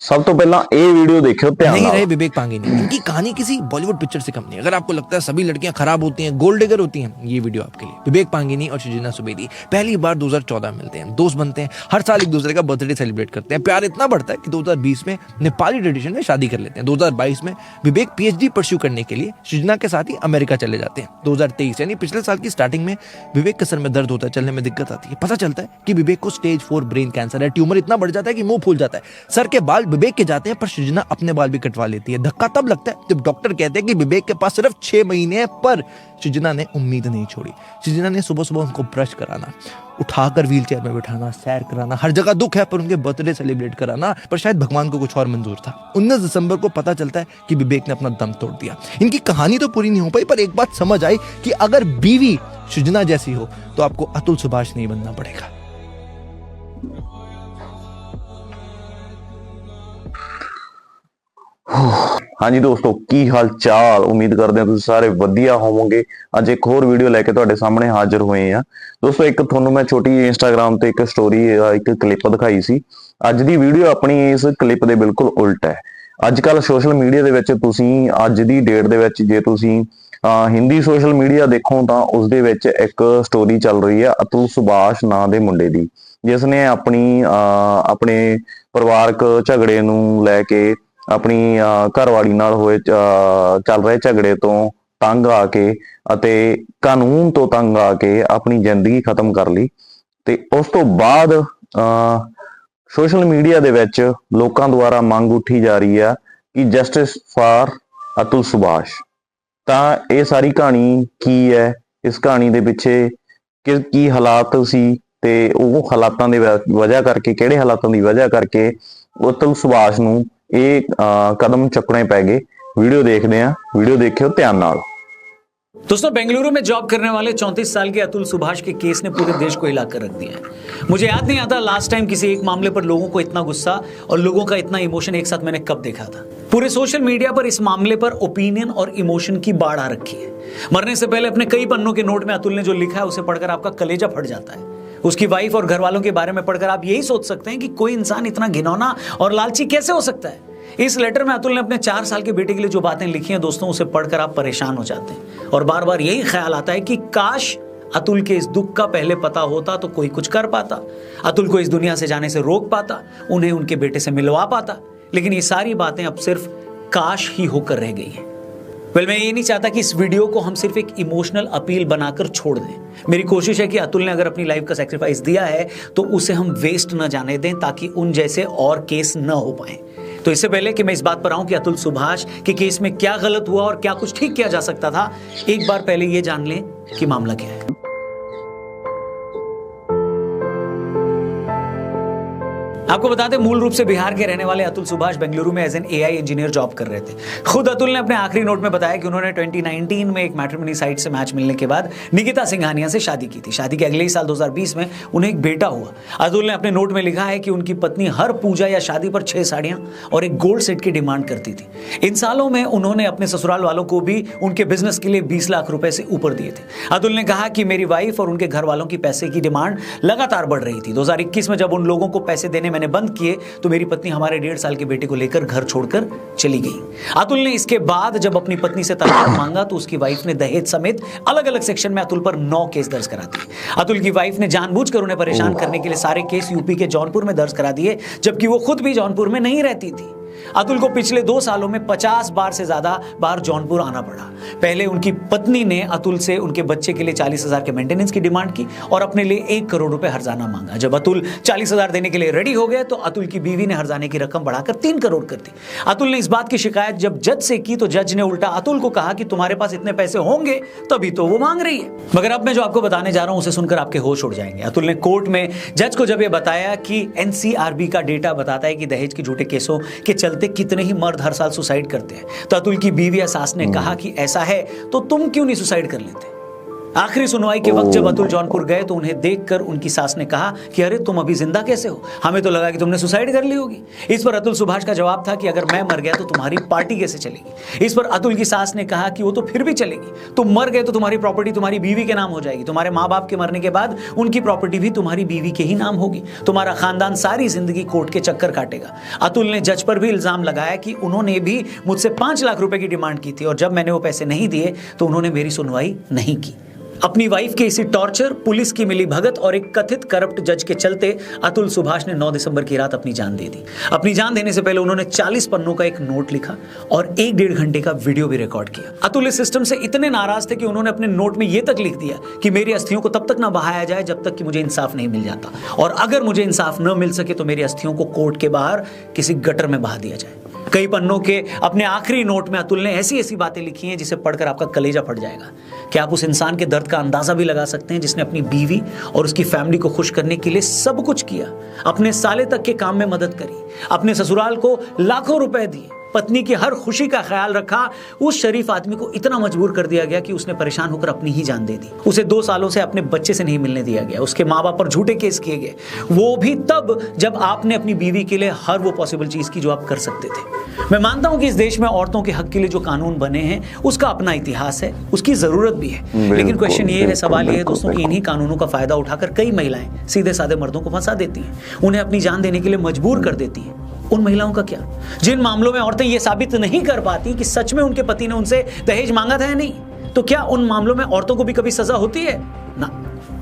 सब तो पहला ये वीडियो देखियो ध्यान नहीं नाल। रहे विवेक पांगिनी। इनकी कहानी किसी बॉलीवुड पिक्चर से कम नहीं। अगर आपको लगता है सभी लड़कियां खराब होती हैं, गोल्ड डिगर होती हैं, ये वीडियो आपके लिए। विवेक पांगिनी और सृजना सुवेदी पहली बार 2014 में मिलते हैं, दोस्त बनते हैं, हर साल एक दूसरे का बर्थडे सेलिब्रेट करते हैं। प्यार इतना बढ़ता है कि 2020 में नेपाली ट्रेडिशन में शादी कर लेते हैं। 2022 में विवेक पीएचडी परस्यू करने के लिए सृजना के साथ ही अमेरिका चले जाते हैं। 2023 यानी पिछले साल की स्टार्टिंग में विवेक के सर में दर्द होता है, चलने में दिक्कत आती है। पता चलता है कि विवेक को स्टेज 4 ब्रेन कैंसर है। ट्यूमर इतना बढ़ जाता है कि मुंह फूल जाता है। सर के बाल विवेक के जाते हैं, पर सृजना अपने बाल भी कटवा लेती है। धक्का तब लगता है जब डॉक्टर कहते हैं कि विवेक के पास सिर्फ 6 महीने हैं, पर सृजना ने उम्मीद नहीं छोड़ी। सृजना ने सुबह सुबह उनको ब्रश कराना, उठाकर व्हीलचेयर में बिठाना, सैर कराना, हर जगह दुख है पर उनके बर्थडे सेलिब्रेट कराना, पर शायद भगवान को कुछ और मंजूर था। 19 दिसंबर को पता चलता है कि विवेक ने अपना दम तोड़ दिया। इनकी कहानी तो पूरी नहीं हो पाई, पर एक बात समझ आई कि अगर बीवी सृजना जैसी हो तो आपको अतुल सुभाष नहीं बनना पड़ेगा। हाँ जी दोस्तों, की हाल चाल? उम्मीद करते हैं तुम सारे वधिया होवोगे। अज एक होर वीडियो लेके तुहाडे सामने हाजिर हुए हैं दोस्तों। एक थोनों मैं छोटी इंस्टाग्राम ते एक स्टोरी एक क्लिप दिखाई सी। अज दी वीडियो अपनी इस क्लिप दे बिल्कुल उल्ट है। अजकल सोशल मीडिया दे विच तुसीं अज दी डेट दे विच जे तुसीं हिंदी सोशल मीडिया देखो तो उस दे विच एक स्टोरी चल रही है अतुल सुभाष नां दे मुंडे दी, जिसने अपनी अपने परिवारक झगड़े नूं लैके अपनी घरवाली नाल होए चल रहे झगड़े तो तंग आके अते कानून तो तंग आके अपनी जिंदगी खत्म कर ली। ते उस तो बाद सोशल मीडिया दे विच लोकां द्वारा मंग उठी जा रही है कि जस्टिस फॉर अतुल सुभाष। तां ये सारी कहानी की है, इस कहानी दे पिछे की हालात सी ते वो हालातां दे वजह करके, किहड़े हालातां दी वजह करके अतुल सुभाष नूं ये कदम चुकने पै गए। वीडियो देखते हैं, वीडियो देखियो ध्यान नाल। दोस्तों, बेंगलुरु में जॉब करने वाले 34 साल के अतुल सुभाष के केस ने पूरे देश को हिलाकर रख दिया है। मुझे याद नहीं आता लास्ट टाइम किसी एक मामले पर लोगों को इतना गुस्सा और लोगों का इतना इमोशन एक साथ मैंने कब देखा था। पूरे सोशल मीडिया पर इस मामले पर ओपिनियन और इमोशन की बाढ़ आ रखी है। मरने से पहले अपने कई पन्नों के नोट में अतुल ने जो लिखा है उसे पढ़कर आपका कलेजा फट जाता है। उसकी वाइफ और घर वालों के बारे में पढ़कर आप यही सोच सकते हैं कि कोई इंसान इतना घिनौना और लालची कैसे हो सकता है। इस लेटर में अतुल ने अपने 4 साल के बेटे के लिए जो बातें लिखी हैं दोस्तों, उसे पढ़कर आप परेशान हो जाते हैं और बार बार यही ख्याल आता है कि काश अतुल के इस दुख का पहले पता होता तो कोई कुछ कर पाता, अतुल को इस दुनिया से जाने से रोक पाता, उन्हें उनके बेटे से मिलवा पाता। लेकिन ये सारी बातें अब सिर्फ काश ही होकर रह गई हैं। मैं ये नहीं चाहता कि इस वीडियो को हम सिर्फ एक इमोशनल अपील बनाकर छोड़ दें। मेरी कोशिश है कि अतुल ने अगर अपनी लाइफ का सैक्रिफाइस दिया है तो उसे हम वेस्ट न जाने दें, ताकि उन जैसे और केस न हो पाए। तो इससे पहले कि मैं इस बात पर आऊं कि अतुल सुभाष के केस में क्या गलत हुआ और क्या कुछ ठीक किया जा सकता था, एक बार पहले ये जान लें कि मामला क्या है। आपको बता दें, मूल रूप से बिहार के रहने वाले अतुल सुभाष बेंगलुरु में as an AI engineer job कर रहे थे। खुद अतुल ने अपने आखिरी नोट में बताया कि उन्होंने 2019 में एक मैट्रिमोनी साइट से मैच मिलने के बाद निकिता सिंघानिया से शादी की थी। शादी के अगले ही साल 2020 में उन्हें एक बेटा हुआ। अतुल ने अपने नोट में लिखा है कि उनकी पत्नी हर पूजा या शादी पर 6 साड़ियां और एक गोल्ड सेट की डिमांड करती थी। इन सालों में उन्होंने अपने ससुराल वालों को भी उनके बिजनेस के लिए 20 लाख रुपए से ऊपर दिए थे। अतुल ने कहा कि मेरी वाइफ और उनके घर वालों की पैसे की डिमांड लगातार बढ़ रही थी। 2021 में जब उन लोगों को पैसे देने मैंने बंद किए तो मेरी पत्नी हमारे 1.5 साल के बेटे को लेकर घर छोड़कर चली गई। अतुल ने इसके बाद जब अपनी पत्नी से तलाक मांगा तो उसकी वाइफ ने दहेज समेत अलग अलग सेक्शन में अतुल पर 9 केस दर्ज करा दिए। अतुल की वाइफ ने जानबूझकर उन्हें परेशान करने के लिए सारे केस यूपी के जौनपुर में दर्ज करा दिए, जबकि वो खुद भी जौनपुर में नहीं रहती थी। अतुल को पिछले 2 सालों में 50 बार से ज्यादा बार जौनपुर आना पड़ा। पहले उनकी पत्नी ने अतुल से उनके बच्चे के लिए 40,000 के मेंटेनेंस की डिमांड की और अपने लिए 1 करोड़ रुपए हर्जाना मांगा। जब अतुल 40,000 देने के लिए रेडी हो गए तो अतुल की बीवी ने हर्जाने की रकम बढ़ाकर 3 करोड़ कर दी। अतुल ने इस बात की शिकायत जब जज से की तो जज ने उल्टा अतुल को कहा कि तुम्हारे पास इतने पैसे होंगे तभी तो वो मांग रही है। मगर अब मैं जो आपको बताने जा रहा हूं उसे सुनकर आपके होश उड़ जाएंगे। अतुल ने कोर्ट में जज को जब यह बताया कि एनसीआरबी का डेटा बताता है कि दहेज के झूठे केसों के चलते कितने ही मर्द हर साल सुसाइड करते हैं, तो अतुल की बीवी या सास ने कहा कि ऐसा है तो तुम क्यों नहीं सुसाइड कर लेते। आखिरी सुनवाई के वक्त जब अतुल जौनपुर गए तो उन्हें देखकर उनकी सास ने कहा कि अरे तुम अभी जिंदा कैसे हो, हमें तो लगा कि तुमने सुसाइड कर ली होगी। इस पर अतुल सुभाष का जवाब था कि अगर मैं मर गया तो तुम्हारी पार्टी कैसे चलेगी। इस पर अतुल की सास ने कहा कि वो तो फिर भी चलेगी, तुम मर गए तो तुम्हारी प्रॉपर्टी तुम्हारी बीवी के नाम हो जाएगी, तुम्हारे माँ बाप के मरने के बाद उनकी प्रॉपर्टी भी तुम्हारी बीवी के ही नाम होगी, तुम्हारा खानदान सारी जिंदगी कोर्ट के चक्कर काटेगा। अतुल ने जज पर भी इल्जाम लगाया कि उन्होंने भी मुझसे 5 लाख रुपए की डिमांड की थी और जब मैंने वो पैसे नहीं दिए तो उन्होंने मेरी सुनवाई नहीं की। अपनी वाइफ के इसी टॉर्चर, पुलिस की मिली भगत और एक कथित करप्ट जज के चलते अतुल सुभाष ने 9 दिसंबर की रात अपनी जान दे दी। अपनी जान देने से पहले उन्होंने 40 पन्नों का एक नोट लिखा और 1-1.5 घंटे का वीडियो भी रिकॉर्ड किया। अतुल इस सिस्टम से इतने नाराज थे कि उन्होंने अपने नोट में यह तक लिख दिया कि मेरी अस्थियों को तब तक ना बहाया जाए जब तक कि मुझे इंसाफ नहीं मिल जाता, और अगर मुझे इंसाफ न मिल सके तो मेरी अस्थियों को कोर्ट के बाहर किसी गटर में बहा दिया जाए। कई पन्नों के अपने आखिरी नोट में अतुल ने ऐसी ऐसी बातें लिखी हैं जिसे पढ़कर आपका कलेजा फट जाएगा। क्या आप उस इंसान के दर्द का अंदाजा भी लगा सकते हैं जिसने अपनी बीवी और उसकी फैमिली को खुश करने के लिए सब कुछ किया, अपने साले तक के काम में मदद करी, अपने ससुराल को लाखों रुपए दिए, पत्नी की हर खुशी का ख्याल रखा। उस शरीफ आदमी को इतना मजबूर कर दिया गया कि उसने परेशान होकर अपनी ही जान दे दी। उसे 2 सालों से अपने बच्चे से नहीं मिलने दिया गया, उसके माँ बाप पर झूठे केस किए गए, वो भी तब जब आपने अपनी बीवी के लिए हर वो पॉसिबल चीज की जो आप कर सकते थे। मैं मानता हूं कि इस देश में औरतों के हक के लिए जो कानून बने हैं उसका अपना इतिहास है, उसकी जरूरत भी है, लेकिन क्वेश्चन ये है, सवाल ये है दोस्तों कि इन्हीं कानूनों का फायदा उठाकर कई महिलाएं सीधे साधे मर्दों को फंसा देती हैं, उन्हें अपनी जान देने के लिए मजबूर कर देती हैं। उन महिलाओं का क्या जिन मामलों में औरतें ये साबित नहीं कर पाती कि सच में उनके पति ने उनसे दहेज मांगा था या नहीं, तो क्या उन मामलों में औरतों को भी कभी सजा होती है? ना,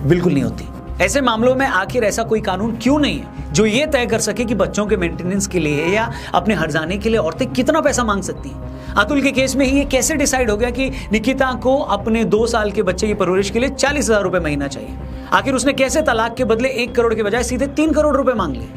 बिल्कुल नहीं होती। ऐसे मामलों में आखिर ऐसा कोई कानून क्यों नहीं है जो ये तय कर सके कि बच्चों के मेंटेनेंस के लिए या अपने हर्जाने के लिए औरतें कितना पैसा मांग सकती हैं? अतुल के केस में ही ये कैसे डिसाइड हो गया कि निकिता को अपने 2 साल के बच्चे की परवरिश के लिए 40,000 रुपए महीना चाहिए? आखिर उसने कैसे तलाक के बदले 1 करोड़ के बजाय सीधे 3 करोड़ रुपए मांग लिए?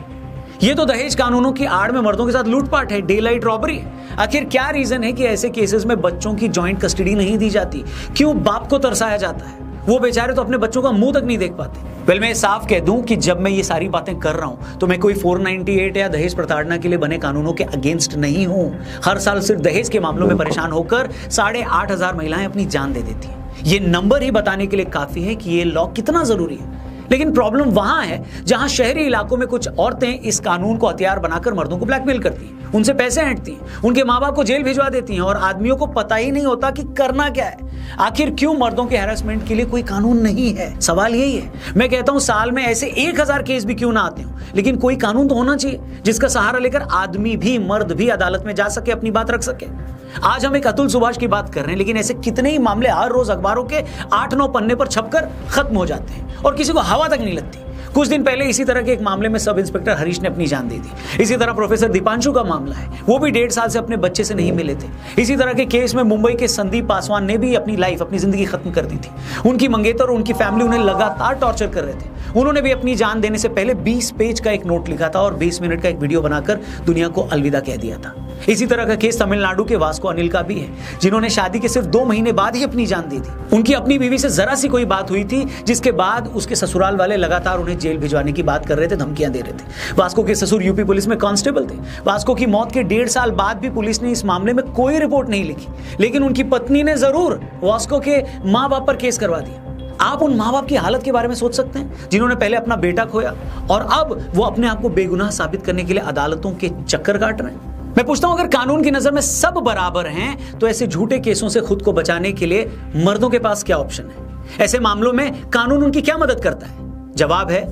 ये तो दहेज कानूनों की आड़ में मर्दों के साथ लूटपाट है, डे लाइट रॉबरी है। आखिर क्या रीजन है कि ऐसे केसेस में बच्चों की जॉइंट कस्टडी नहीं दी जाती? क्यों बाप को तरसाया जाता है? वो बेचारे तो अपने बच्चों का मुंह तक नहीं देख पाते। वेल, मैं साफ कह दूं कि जब मैं ये सारी बातें कर रहा हूं तो मैं कोई 498 या दहेज प्रताड़ना के लिए बने कानूनों के अगेंस्ट नहीं हूं। हर साल सिर्फ दहेज के मामलों में परेशान होकर 8,500 महिलाएं अपनी जान दे देती हैं। ये नंबर ही बताने के लिए काफी है कि ये लॉ कितना जरूरी है। लेकिन प्रॉब्लम वहां है जहां शहरी इलाकों में कुछ औरतें इस कानून को हथियार बनाकर मर्दों को ब्लैकमेल करती हैं, उनसे पैसे ऐंठती हैं, उनके माँ बाप को जेल भिजवा देती हैं और आदमियों को पता ही नहीं होता कि करना क्या है। आखिर क्यों मर्दों के हैरेसमेंट के लिए कोई कानून नहीं है? सवाल यही है। मैं कहता हूं साल में ऐसे 1000 केस भी क्यों ना आते हो, लेकिन कोई कानून तो होना चाहिए जिसका सहारा लेकर आदमी भी, मर्द भी अदालत में जा सके, अपनी बात रख सके। आज हम एक अतुल सुभाष की बात कर रहे हैं, लेकिन ऐसे कितने ही मामले हर रोज अखबारों के 8-9 पन्ने पर छपकर खत्म हो जाते हैं और किसी को हवा तक नहीं लगती। कुछ दिन पहले इसी तरह के एक मामले में सब इंस्पेक्टर हरीश ने अपनी जान दे दी। इसी तरह प्रोफेसर दीपांशु का मामला है, वो भी 1.5 साल से अपने बच्चे से नहीं मिले थे। इसी तरह के केस में मुंबई के संदीप पासवान ने भी अपनी लाइफ, अपनी जिंदगी खत्म कर दी थी। उनकी मंगेतर और उनकी फैमिली उन्हें लगातार टॉर्चर कर रहे थे। उन्होंने भी अपनी जान देने से पहले 20 पेज का एक नोट लिखा था और 20 मिनट का एक वीडियो बनाकर दुनिया को अलविदा कह दिया था। इसी तरह का केस तमिलनाडु के वास्को अनिल का भी है, जिन्होंने शादी के सिर्फ 2 महीने बाद ही अपनी जान दी थी। उनकी अपनी बीवी से जरा सी कोई बात हुई थी जिसके बाद उसके ससुराल वाले लगातार उन्हें जेल भिजवाने की बात कर रहे थे, धमकियां दे रहे थे। वास्को के ससुर यूपी पुलिस में कांस्टेबल थे। वास्को की मौत के 1.5 साल बाद भी पुलिस ने इस मामले में कोई रिपोर्ट नहीं लिखी, लेकिन उनकी पत्नी ने जरूर वास्को के माँ बाप पर केस करवा दिया। आप उन माँ बाप की हालत के बारे में सोच सकते हैं जिन्होंने पहले अपना बेटा खोया और अब वो अपने आप को बेगुनाह साबित करने के लिए अदालतों के चक्कर काट रहे हैं। मैं पूछता हूं, अगर कानून की नजर में सब बराबर हैं तो ऐसे झूठे केसों से खुद को बचाने के लिए मर्दों के पास क्या ऑप्शन है? ऐसे मामलों में कानून उनकी क्या मदद करता है? जवाब है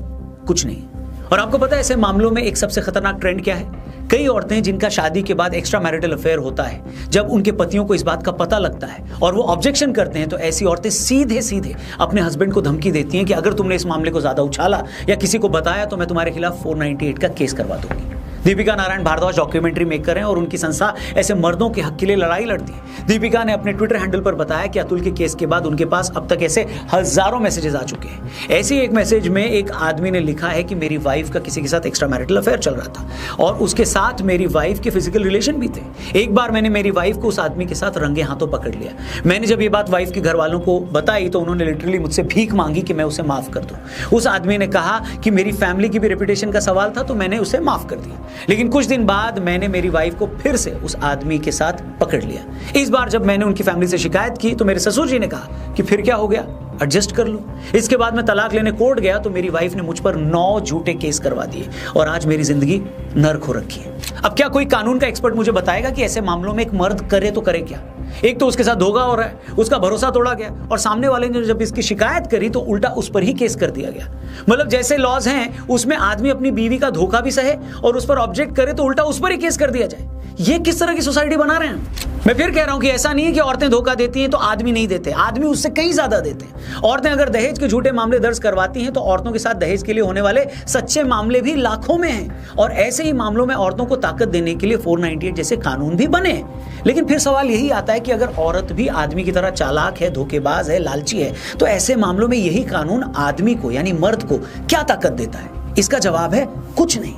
कुछ नहीं। और आपको पता है ऐसे मामलों में एक सबसे खतरनाक ट्रेंड क्या है? कई औरतें जिनका शादी के बाद एक्स्ट्रा मैरिटल अफेयर होता है, जब उनके पतियों को इस बात का पता लगता है और वो ऑब्जेक्शन करते हैं तो ऐसी औरतें सीधे सीधे अपने हस्बैंड को धमकी देती हैं कि अगर तुमने इस मामले को ज्यादा उछाला या किसी को बताया तो मैं तुम्हारे खिलाफ 498 का केस करवा दूंगी। दीपिका नारायण भारद्वाज डॉक्यूमेंट्री मेकर हैं और उनकी संस्था ऐसे मर्दों के हक के लिए लड़ाई लड़ती है। दीपिका ने अपने ट्विटर हैंडल पर बताया कि अतुल के केस के बाद उनके पास अब तक ऐसे हजारों मैसेजेस आ चुके हैं। ऐसे एक मैसेज में एक आदमी ने लिखा है कि मेरी वाइफ का किसी के साथ एक्स्ट्रा मैरिटल अफेयर चल रहा था और उसके साथ मेरी वाइफ के फिजिकल रिलेशन भी थे। एक बार मैंने मेरी वाइफ को उस आदमी के साथ रंगे हाथों पकड़ लिया। मैंने जब ये बात वाइफ के घर वालों को बताई तो उन्होंने लिटरली मुझसे भीख मांगी कि मैं उसे माफ कर दूं। उस आदमी ने कहा कि मेरी फैमिली की भी रेपुटेशन का सवाल था तो मैंने उसे माफ कर दिया। लेकिन कुछ दिन बाद मैंने मेरी वाइफ को फिर से उस आदमी के साथ पकड़ लिया। इस बार जब मैंने उनकी फैमिली से शिकायत की तो मेरे ससुर जी ने कहा कि फिर क्या हो गया, एडजस्ट कर लो। इसके बाद मैं तलाक लेने कोर्ट गया तो मेरी वाइफ ने मुझ पर 9 झूठे केस करवा दिए और आज मेरी जिंदगी नर्क हो रखी है। अब क्या कोई कानून का एक्सपर्ट मुझे बताएगा कि ऐसे मामलों में एक मर्द करे तो करे क्या? एक तो उसके साथ धोखा हो रहा है, उसका भरोसा तोड़ा गया और सामने वाले ने जब इसकी शिकायत करी तो उल्टा उस पर ही केस कर दिया गया। मतलब जैसे लॉज हैं उसमें आदमी अपनी बीवी का धोखा भी सहे और उस पर ऑब्जेक्ट करे तो उल्टा उस पर ही केस कर दिया जाए। ये किस तरह की सोसाइटी बना रहे हैं? मैं फिर कह रहा हूं कि ऐसा नहीं है कि औरतें धोखा देती हैं तो आदमी नहीं देते, आदमी उससे कहीं ज्यादा देते हैं। औरतें अगर दहेज के झूठे मामले दर्ज करवाती हैं तो औरतों के साथ दहेज के लिए होने वाले सच्चे मामले भी लाखों में हैं और ऐसे ही मामलों में औरतों को ताकत देने के लिए 498 जैसे कानून भी बने हैं। लेकिन फिर सवाल यही आता है कि अगर औरत भी आदमी की तरह चालाक है, धोखेबाज है, लालची है तो ऐसे मामलों में यही कानून आदमी को यानी मर्द को क्या ताकत देता है? इसका जवाब है कुछ नहीं।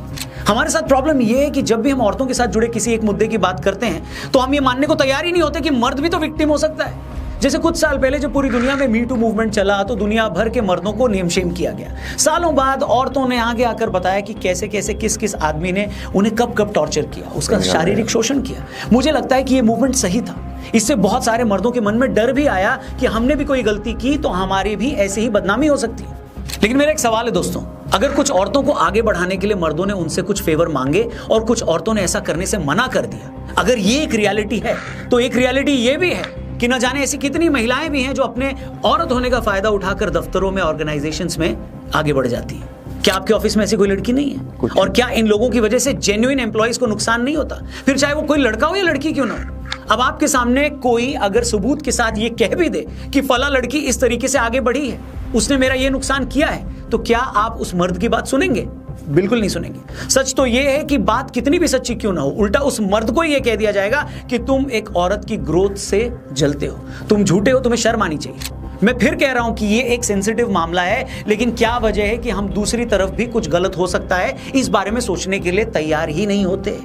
हमारे साथ प्रॉब्लम यह है कि जब भी हम औरतों के साथ जुड़े किसी एक मुद्दे की बात करते हैं तो हम ये मानने को तैयार ही नहीं होते कि मर्द भी तो विक्टिम हो सकता है। जैसे कुछ साल पहले जब पूरी दुनिया में मी टू मूवमेंट चला तो दुनिया भर के मर्दों को नेम शेम किया गया। सालों बाद औरतों ने आगे आकर बताया कि कैसे कैसे किस किस आदमी ने उन्हें कब कब टॉर्चर किया, उसका शारीरिक शोषण किया। मुझे लगता है कि ये मूवमेंट सही था। इससे बहुत सारे मर्दों के मन में डर भी आया कि हमने भी कोई गलती की तो हमारी भी ऐसे ही बदनामी हो सकती है। लेकिन मेरा एक सवाल है दोस्तों, अगर कुछ औरतों को आगे बढ़ाने के लिए मर्दों ने उनसे कुछ फेवर मांगे और कुछ औरतों ने ऐसा करने से मना कर दिया, अगर ये एक रियलिटी है तो एक रियलिटी ये भी है कि न जाने ऐसी कितनी महिलाएं भी हैं जो अपने औरत होने का फायदा उठाकर दफ्तरों में, ऑर्गेनाइजेशंस में आगे बढ़ जाती हैं। क्या आपके ऑफिस में ऐसी कोई लड़की नहीं है? और क्या इन लोगों की वजह से जेन्युइन एम्प्लॉइज को नुकसान नहीं होता? फिर चाहे वो कोई लड़का हो या लड़की क्यों ना हो। अब आपके सामने कोई अगर सबूत के साथ ये कह भी दे कि फला लड़की इस तरीके से आगे बढ़ी है, उसने मेरा ये नुकसान किया है, तो क्या आप उस मर्द की बात सुनेंगे? बिल्कुल नहीं सुनेंगे। सच तो यह है कि बात कितनी भी सच्ची क्यों ना हो, उल्टा उस मर्द को यह कह दिया जाएगा कि तुम एक औरत की ग्रोथ से जलते हो, तुम झूठे हो, तुम्हें शर्म आनी चाहिए। मैं फिर कह रहा हूं कि ये एक सेंसिटिव मामला है, लेकिन क्या वजह है कि हम दूसरी तरफ भी कुछ गलत हो सकता है इस बारे में सोचने के लिए तैयार ही नहीं होते।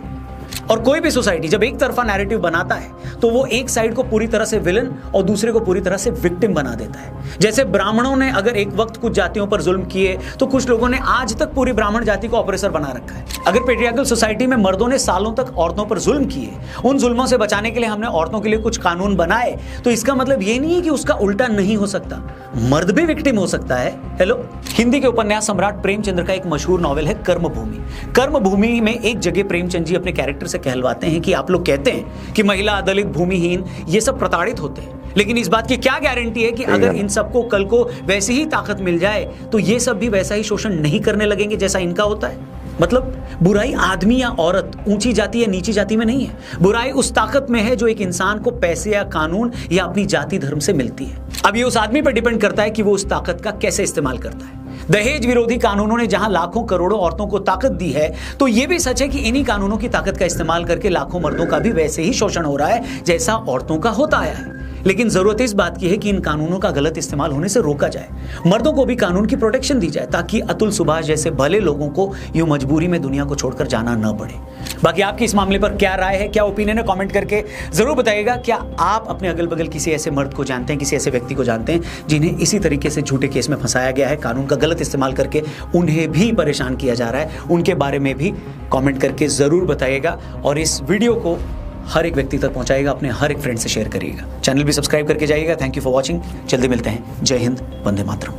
और कोई भी सोसाइटी जब एक तरफा नैरेटिव बनाता है तो वो एक साइड को पूरी तरह से विलन और दूसरे को पूरी तरह से विक्टिम बना देता है। जैसे ब्राह्मणों ने अगर एक वक्त कुछ जातियों पर जुल्म किए तो कुछ लोगों ने आज तक पूरी ब्राह्मण जाति को ऑपरेसर बना रखा है। अगर पेट्रियार्कल सोसाइटी में मर्दों ने सालों तक औरतों पर जुल्म किए, उन जुल्मों से बचाने के लिए हमने औरतों के लिए कुछ कानून बनाए, तो इसका मतलब ये नहीं है कि उसका उल्टा नहीं हो सकता, मर्द भी विक्टिम हो सकता है। हेलो, हिंदी के उपन्यास सम्राट प्रेमचंद्र का एक मशहूर नॉवेल है कर्मभूमि। कर्मभूमि में एक जगह प्रेमचंद जी अपने कैरेक्टर से कहलवाते हैं कि आप लोग कहते हैं कि महिला, दलित, भूमिहीन ये सब प्रताड़ित होते हैं, लेकिन इस बात की क्या गारंटी है कि अगर इन सबको कल को वैसी ही ताकत मिल जाए तो ये सब भी वैसा ही शोषण नहीं करने लगेंगे जैसा इनका होता है? मतलब बुराई आदमी या औरत, ऊंची जाति या नीची जाति में नहीं है। बुराई उस ताकत में है जो एक इंसान को पैसे या कानून या अपनी जाति धर्म से मिलती है। अब ये उस आदमी पर डिपेंड करता है कि वो उस ताकत का कैसे इस्तेमाल करता है। दहेज विरोधी कानूनों ने जहां लाखों करोड़ों औरतों को ताकत दी है, तो यह भी सच है कि इन्हीं कानूनों की ताकत का इस्तेमाल करके लाखों मर्दों का भी वैसे ही शोषण हो रहा है जैसा औरतों का होता आया है। लेकिन जरूरत इस बात की है कि इन कानूनों का गलत इस्तेमाल होने से रोका जाए, मर्दों को भी कानून की प्रोटेक्शन दी जाए ताकि अतुल सुभाष जैसे भले लोगों को यूं मजबूरी में दुनिया को छोड़कर जाना न पड़े। बाकी आपकी इस मामले पर क्या राय है, क्या ओपिनियन है, कमेंट करके जरूर बताइएगा। क्या आप अपने अगल बगल किसी ऐसे मर्द को जानते हैं, किसी ऐसे व्यक्ति को जानते हैं जिन्हें इसी तरीके से झूठे केस में फंसाया गया है, कानून का गलत इस्तेमाल करके उन्हें भी परेशान किया जा रहा है? उनके बारे में भी कमेंट करके जरूर बताइएगा और इस वीडियो को हर एक व्यक्ति तक पहुंचाइएगा, अपने हर एक फ्रेंड से शेयर करिएगा। चैनल भी सब्सक्राइब करके जाइएगा। Thank you for watching. जल्दी मिलते हैं। जय हिंद, वंदे मातरम।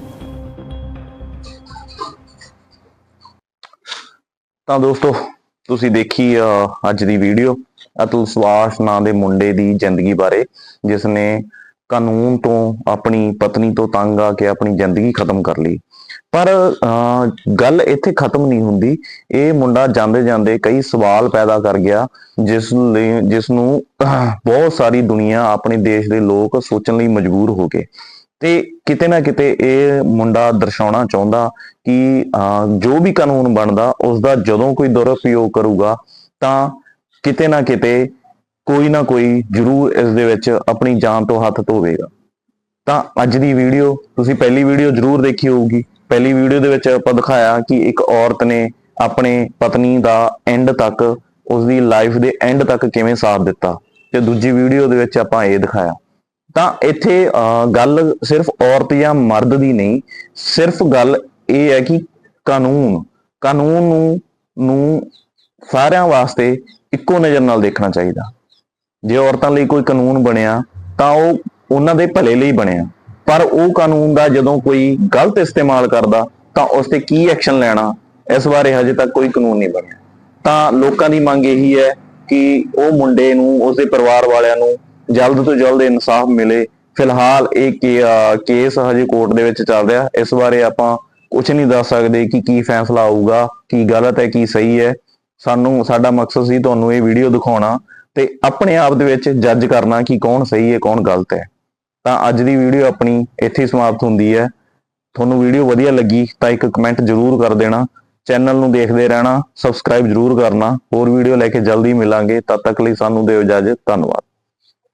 ਤਾਂ ਦੋਸਤੋ ਤੁਸੀਂ ਦੇਖੀ ਅੱਜ ਦੀ ਵੀਡੀਓ ਅਤੁਲ ਸੁਭਾਸ਼ ਨਾਂ ਦੇ ਮੁੰਡੇ ਦੀ ਜ਼ਿੰਦਗੀ ਬਾਰੇ, ਜਿਸ ਨੇ ਕਾਨੂੰਨ ਤੋਂ ਆਪਣੀ ਪਤਨੀ ਤੋਂ ਤੰਗ ਆ ਕੇ ਆਪਣੀ ਜ਼ਿੰਦਗੀ ਖਤਮ ਕਰ ਲਈ। ਪਰ ਗੱਲ ਇੱਥੇ ਖਤਮ ਨਹੀਂ ਹੁੰਦੀ। ਇਹ ਮੁੰਡਾ ਜਾਂਦੇ ਜਾਂਦੇ ਕਈ ਸਵਾਲ ਪੈਦਾ ਕਰ ਗਿਆ ਜਿਸ ਨੂੰ ਬਹੁਤ ਸਾਰੀ ਦੁਨੀਆ, ਆਪਣੇ ਦੇਸ਼ ਦੇ ਲੋਕ ਸੋਚਣ ਲਈ ਮਜਬੂਰ ਹੋ ਗਏ। ਤੇ ਕਿਤੇ ਨਾ ਕਿਤੇ ਇਹ ਮੁੰਡਾ ਦਰਸਾਉਣਾ ਚਾਹੁੰਦਾ ਕਿ ਜੋ ਵੀ ਕਾਨੂੰਨ ਬਣਦਾ ਉਸਦਾ ਜਦੋਂ ਕੋਈ ਦੁਰਉਪਯੋਗ ਕਰੂਗਾ ਤਾਂ ਕਿਤੇ ਨਾ ਕਿਤੇ ਕੋਈ ਨਾ ਕੋਈ ਜ਼ਰੂਰ ਇਸ ਦੇ ਵਿੱਚ ਆਪਣੀ ਜਾਨ ਤੋਂ ਹੱਥ ਧੋਵੇਗਾ। ਤਾਂ ਅੱਜ ਦੀ ਵੀਡੀਓ ਤੁਸੀਂ ਪਹਿਲੀ ਵੀਡੀਓ ਜ਼ਰੂਰ ਦੇਖੀ ਹੋਊਗੀ। ਪਹਿਲੀ ਵੀਡੀਓ ਦੇ ਵਿੱਚ ਆਪਾਂ ਦਿਖਾਇਆ ਕਿ ਇੱਕ ਔਰਤ ਨੇ ਆਪਣੇ ਪਤਨੀ ਦਾ ਐਂਡ ਤੱਕ, ਉਸਦੀ ਲਾਈਫ ਦੇ ਐਂਡ ਤੱਕ ਕਿਵੇਂ ਸਾਥ ਦਿੱਤਾ, ਤੇ ਦੂਜੀ ਵੀਡੀਓ ਦੇ ਵਿੱਚ ਆਪਾਂ ਇਹ ਦਿਖਾਇਆ। ਤਾਂ ਇੱਥੇ ਗੱਲ ਸਿਰਫ ਔਰਤ ਜਾਂ ਮਰਦ ਦੀ ਨਹੀਂ, ਸਿਰਫ ਗੱਲ ਇਹ ਹੈ ਕਿ ਕਾਨੂੰਨ ਨੂੰ ਸਾਰਿਆਂ ਵਾਸਤੇ ਇੱਕੋ ਨਜ਼ਰ ਨਾਲ ਦੇਖਣਾ ਚਾਹੀਦਾ। ਜੇ ਔਰਤਾਂ ਲਈ ਕੋਈ ਕਾਨੂੰਨ ਬਣਿਆ ਤਾਂ ਉਹ ਉਹਨਾਂ ਦੇ ਭਲੇ ਲਈ ਬਣਿਆ, ਪਰ ਉਹ ਕਾਨੂੰਨ ਦਾ ਜਦੋਂ ਕੋਈ ਗਲਤ ਇਸਤੇਮਾਲ ਕਰਦਾ ਤਾਂ ਉਸ ਤੇ ਕੀ ਐਕਸ਼ਨ ਲੈਣਾ, ਇਸ ਬਾਰੇ ਹਜੇ ਤੱਕ ਕੋਈ ਕਾਨੂੰਨ ਨਹੀਂ ਬਣਿਆ। ਤਾਂ ਲੋਕਾਂ ਦੀ ਮੰਗ ਇਹੀ ਹੈ ਕਿ ਉਹ ਮੁੰਡੇ ਨੂੰ, ਉਸਦੇ ਪਰਿਵਾਰ ਵਾਲਿਆਂ ਨੂੰ ਜਲਦ ਤੋਂ ਜਲਦ ਇਨਸਾਫ ਮਿਲੇ। ਫਿਲਹਾਲ ਇਹ ਕੇਸ ਹਜੇ ਕੋਰਟ ਦੇ ਵਿੱਚ ਚੱਲ ਰਿਹਾ, ਇਸ ਬਾਰੇ ਆਪਾਂ ਕੁਝ ਨਹੀਂ ਦੱਸ ਸਕਦੇ ਕਿ ਕੀ ਫੈਸਲਾ ਆਊਗਾ, ਕੀ ਗਲਤ ਹੈ ਕੀ ਸਹੀ ਹੈ। ਸਾਡਾ ਮਕਸਦ ਸੀ ਤੁਹਾਨੂੰ ਇਹ ਵੀਡੀਓ ਦਿਖਾਉਣਾ ਤੇ ਆਪਣੇ ਆਪ ਦੇ ਵਿੱਚ ਜੱਜ ਕਰਨਾ ਕਿ ਕੌਣ ਸਹੀ ਹੈ ਕੌਣ ਗਲਤ ਹੈ। ਤਾਂ ਅੱਜ ਦੀ ਵੀਡੀਓ ਆਪਣੀ ਇੱਥੇ ਹੀ ਸਮਾਪਤ ਹੁੰਦੀ ਹੈ। ਤੁਹਾਨੂੰ ਵੀਡੀਓ ਵਧੀਆ ਲੱਗੀ ਤਾਂ ਇੱਕ ਕਮੈਂਟ ਜ਼ਰੂਰ ਕਰ ਦੇਣਾ। ਚੈਨਲ ਨੂੰ ਦੇਖਦੇ ਰਹਿਣਾ, ਸਬਸਕ੍ਰਾਈਬ ਜ਼ਰੂਰ ਕਰਨਾ। ਹੋਰ ਵੀਡੀਓ ਲੈ ਕੇ ਜਲਦੀ ਮਿਲਾਂਗੇ, ਤਦ ਤੱਕ ਲਈ ਸਾਨੂੰ ਦਿਓ ਇਜਾਜ਼ਤ। ਧੰਨਵਾਦ।